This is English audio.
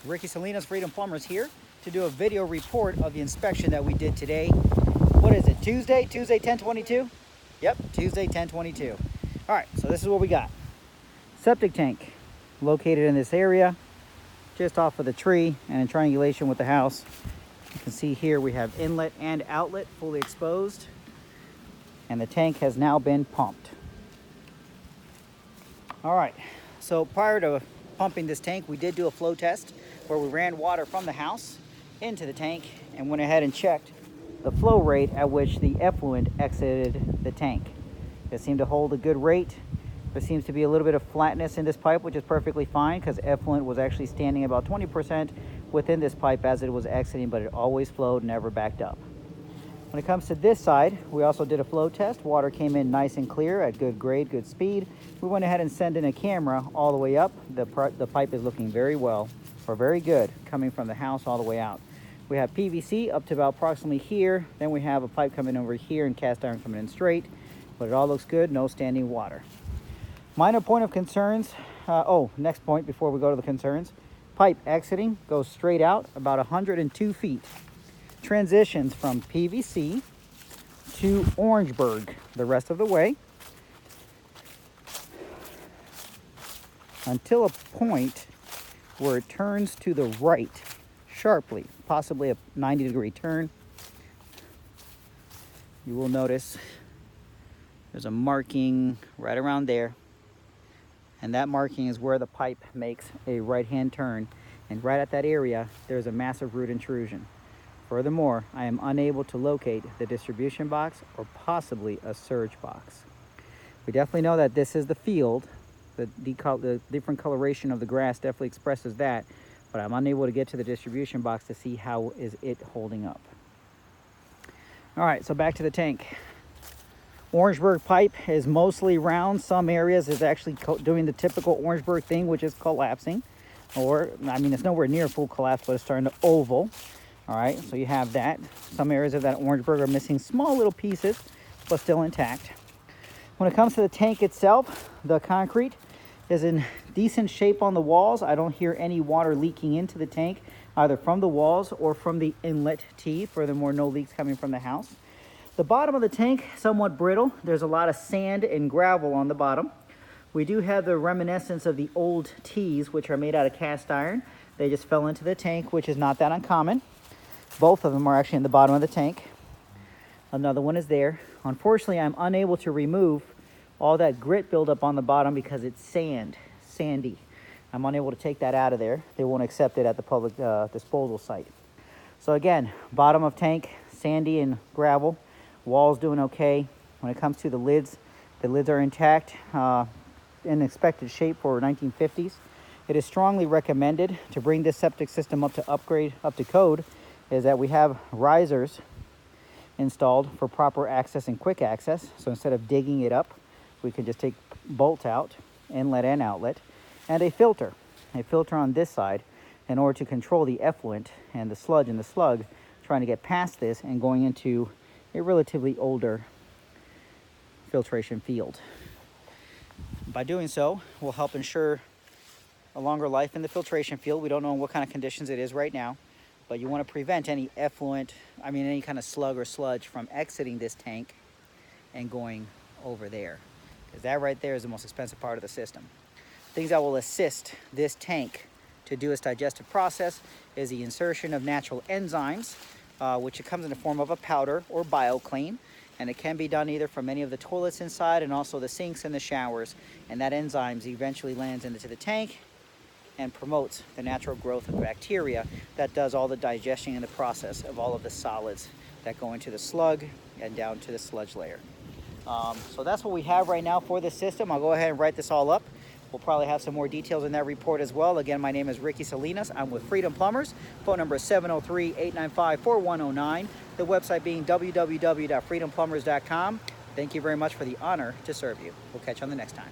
Ricky Salinas, Freedom Plumbers here to do a video report of the inspection that we did today. What is it, Tuesday? Tuesday 10/22? Yep, Tuesday 10/22. All right, so this is what we got. Septic tank located in this area, just off of the tree and in triangulation with the house. You can see here we have inlet and outlet fully exposed, and the tank has now been pumped. All right, so prior to pumping this tank, we did do a flow test where we ran water from the house into the tank and went ahead and checked the flow rate at which the effluent exited the tank. It seemed to hold a good rate. There seems to be a little bit of flatness in this pipe, which is perfectly fine because effluent was actually standing about 20% within this pipe as it was exiting, but it always flowed, never backed up. When it comes to this side, we also did a flow test. Water came in nice and clear at good grade, good speed. We went ahead and sent in a camera all the way up. The pipe is looking very well, or very good, coming from the house all the way out. We have PVC up to about approximately here. Then we have a pipe coming over here and cast iron coming in straight. But it all looks good, no standing water. Minor point of concerns. Next point before we go to the concerns. Pipe exiting goes straight out about 102 feet. Transitions from PVC to Orangeburg the rest of the way until a point where it turns to the right sharply, possibly a 90-degree turn. You will notice there's a marking right around there, and that marking is where the pipe makes a right-hand turn, and right at that area there's a massive root intrusion. Furthermore, I am unable to locate the distribution box or possibly a surge box. We definitely know that this is the field. The different coloration of the grass definitely expresses that, but I'm unable to get to the distribution box to see how is it holding up. All right, so back to the tank. Orangeburg pipe is mostly round. Some areas is actually doing the typical Orangeburg thing, which is collapsing. It's nowhere near full collapse, but it's starting to oval. All right, so you have that. Some areas of that Orangeburg are missing small little pieces, but still intact. When it comes to the tank itself, the concrete is in decent shape on the walls. I don't hear any water leaking into the tank, either from the walls or from the inlet tee. Furthermore, no leaks coming from the house. The bottom of the tank, somewhat brittle. There's a lot of sand and gravel on the bottom. We do have the reminiscence of the old tees, which are made out of cast iron. They just fell into the tank, which is not that uncommon. Both of them are actually in the bottom of the tank. Another one is there. Unfortunately, I'm unable to remove all that grit buildup on the bottom because it's sandy. I'm unable to take that out of there. They won't accept it at the public disposal site. So again, bottom of tank, sandy and gravel. Walls doing okay. When it comes to the lids are intact, in expected shape for 1950s. It is strongly recommended to bring this septic system up to code, is that we have risers installed for proper access and quick access. So instead of digging it up, we can just take bolts out, inlet and outlet, and a filter on this side in order to control the effluent and the sludge and the slug, trying to get past this and going into a relatively older filtration field. By doing so, we'll help ensure a longer life in the filtration field. We don't know what kind of conditions it is right now, but you want to prevent any any kind of slug or sludge from exiting this tank and going over there, because that right there is the most expensive part of the system. Things that will assist this tank to do its digestive process is the insertion of natural enzymes, which it comes in the form of a powder or BioClean, and it can be done either from any of the toilets inside and also the sinks and the showers, and that enzymes eventually lands into the tank and promotes the natural growth of bacteria that does all the digestion and the process of all of the solids that go into the slug and down to the sludge layer. So that's what we have right now for this system. I'll go ahead and write this all up. We'll probably have some more details in that report as well. Again, my name is Ricky Salinas. I'm with Freedom Plumbers. Phone number is 703-895-4109. The website being www.freedomplumbers.com. Thank you very much for the honor to serve you. We'll catch you on the next time.